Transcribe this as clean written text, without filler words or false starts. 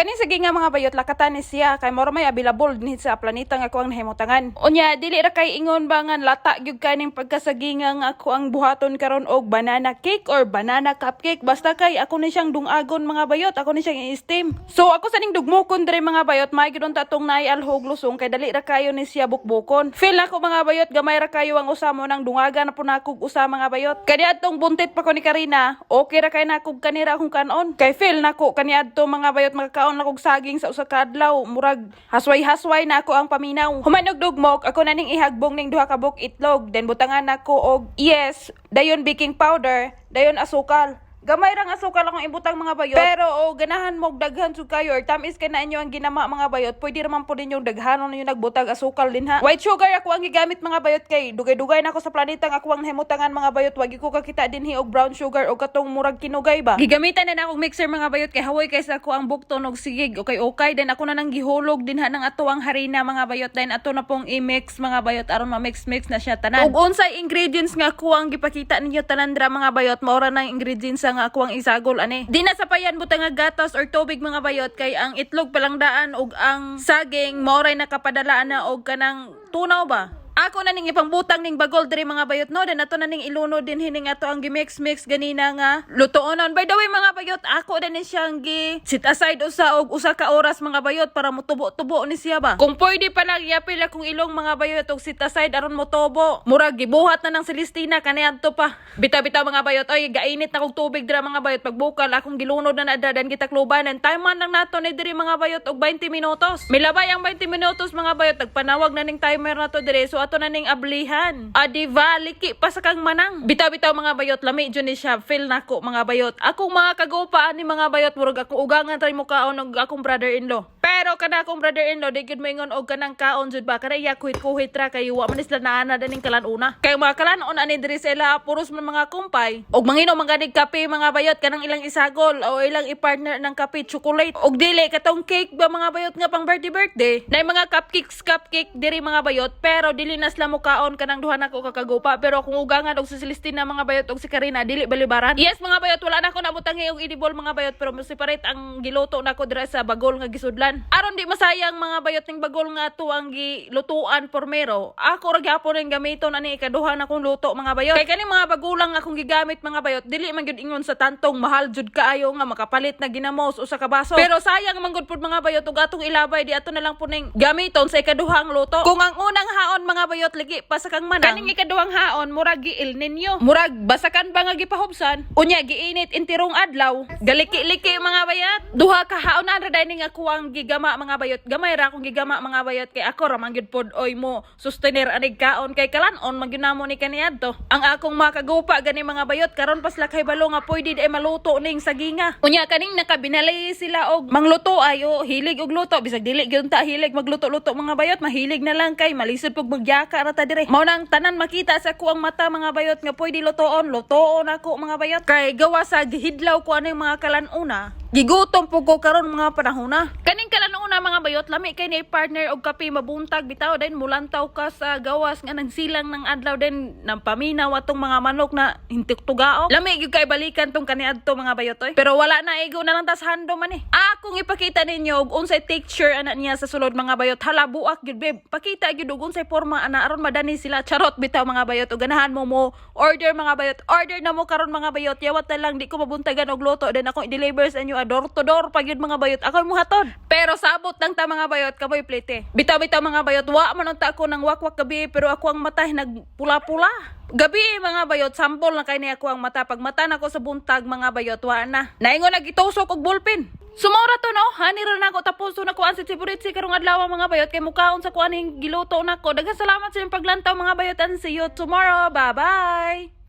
Kani sige nga mga bayot lakatan ni siya kay moro may available dinhi sa planeta nga ako ang nahimutangan. Unya dili ra kay ingon ba nga lata gyud kaning pagkasaginga nga ako ang buhaton karon og banana cake or banana cupcake basta kay ako ni siyang dungagon mga bayot, ako ni siyang i-steam. So ako sa ning dugmokon dire mga bayot, may gidon tatong nay alhog lusong kay dali ra kayo ni siya bukbukon. Feel nako mga bayot gamay ra kayo ang usamo nang dungaga na po nakog usa mga bayot. Kani adtong buntit pa ko ni Karina, okay ra kay nakog kanira akong kanon. Kay feel nako kani adto mga bayot makakaon na kog saging sa usa ka adlaw, murag hasway-hasway na ako ang paminaw. Human og dugmok, ako na ning ihagbong ning duha ka buk itlog, then butangan nako og dayon baking powder, dayon asukal. Gamay rang asukal akong ibutang mga bayot. Pero ganahan mo daghan sud kayo or tamis kay na inyo ang ginama mga bayot, pwede raman po ninyo daghanon ninyo nagbutang asukal din ha. White sugar ako ang gigamit mga bayot kay dugay-dugay na ako sa planetang ako ang nahimutangan mga bayot, wagi ko kakita dinhi og brown sugar o katong murag kinugay ba. Gigamitan na akong mixer mga bayot kay hawoy kay sa ako ang bukton og sigig. Okay then ako na nang gihulog dinha nang ato ang harina mga bayot, then ato na pong i-mix mga bayot aron ma-mix na siya tanan. Ug unsay ingredients nga ako ang gipakita ninyo tanandra mga bayot, maura na ingredients nga ako ang isagol ani. Di na sapayan butang nga gatas or tubig mga bayot kay ang itlog palangdaan ug ang saging moray nakapadalaan na og kanang tunaw ba. Ako na ning ipangbutang ning bagol diri mga bayot no, then ato na ning ilunod din hining ato ang gimix ganina nga lutuonon. By the way mga bayot, ako din siyang gi sit aside usa ka oras mga bayot para motubo-tubo ni siya ba. Kung pwede pa lang yapil akong ilong mga bayot og sit aside aron motubo. Murag gibuhat na ng Celestina kaniadto pa. Bitaw-bitaw mga bayot, oy gainit na kog tubig dira mga bayot, pagbukal akong gilunod na nadadan gitakluban and time man lang nato ni diri mga bayot og 20 minutos. Milabay ang 20 minutos mga bayot, nagpanawag na ning timer nato diri. So ato na ning ablihan. Adiva, liki pa sa kang manang. Bitaw-bitaw mga bayot, lami dyan ni siya. Feel nako mga bayot. Akong mga kagupaan ni mga bayot, murag akong ugangan try mo kaon og akong brother-in-law. Pero kada akong brother-in-law, di gyud moingon og kanang kaon jud ba. Kada iya kuhit-kuhit ra kay wa man sila naana daning kalanuna. Kay mga kalanon ani diri sila puros man mga kumpay. Og manginom man ganig kape mga bayot, kanang ilang isagol o ilang i-partner ng kape chocolate. Og dili katong cake ba mga bayot nga pang birthday. Nay mga cupcake diri mga bayot, pero dili na sila mukaon kanang duha na ko kakagupa. Pero kung ugangan og si Celestina mga bayot og si Karina, dili balibaran. Yes mga bayot, wala na ako nabutangi og edible mga bayot, pero separate ang giluto nako dira sa bagol nga gisudlan. Aron di masayang mga bayot ning bagol nga ato ang gilutuan pormero. Ako ra gyapon ning gamiton ani ikaduha na kong luto mga bayot. Kay kani mga bagulang akong gigamit mga bayot, dili man gyud ingon sa tantong mahal jud kaayo nga makapalit na ginamos usa ka baso. Pero sayang man gud pud mga bayot og atong ilabay di ato na lang po ning gamiton sa ikaduhang luto. Kung ang unang haon mga bayot ligi pa sa kang manang, kaning ikaduhang haon murag gi-El Nino. Murag basakan ba nga gipahubsan, unya giinit intirong adlaw. Galiki-liki mga bayot. Duha ka haon na ra dining ako ang gigama mga bayot. Gamay ra akong gigama mga bayot kay ako ra man gyud pod oy mo sustainer anig kaon kay kalan-on man gyud namo ni kaniadto. Ang akong makagupa gani mga bayot karon pas lakay balo nga pwede di maluto ning saginga. Unya kaning nakabinalay sila og mangluto ayo hilig og luto bisag dili gyud ta hilig magluto-luto mga bayot, mahilig na lang kay malisod pug magyaka ra ta dire. Mao nang tanan makita sa kuang mata mga bayot nga pwede lutoon ako mga bayot. Kay gawa sa gihidlaw ko ano yung mga kalanuna, gigutom po ko karon mga panahon na. Kaning kalanuna mga bayot, lami kay ni partner og kape mabuntag bitaw din mulantaw ka sa gawas nga nang silang ng adlaw din nang paminaw atong mga manok na hintik-tugao. Lami gyud kay balikan tong kaniadto mga bayot oy. Pero wala na igo na lang tas hando man Akong ipakita ninyo og unsay texture ana niya sa sulod mga bayot. Hala buak gyud babe. Pakita gyud og unsay forma ana aron madani sila. Charot bitaw mga bayot og ganahan mo order mga bayot. Order na mo karon mga bayot. Yawat na lang di ko mabuntagan og luto then ako i-deliver sa inyo door to door pag yun mga bayot. Ako mo hatod. Pero sabot lang ta mga bayot kaboy plete. Bitaw-bitaw mga bayot, wa man unta ako nang wakwak gabi pero ako ang mata nagpula-pula. Gabi mga bayot, sample na kay ni ako ang mata. Pag mata na ko sa buntag mga bayot, wa na. Naingon nagitusok og ballpen. Sumora to no, hanira na ako tapos na ko ang sitsi karong adlaw mga bayot kay mukaon sa kuaning giluto nako. Daghang salamat sa inyong paglantaw mga bayot and see you tomorrow. Bye bye.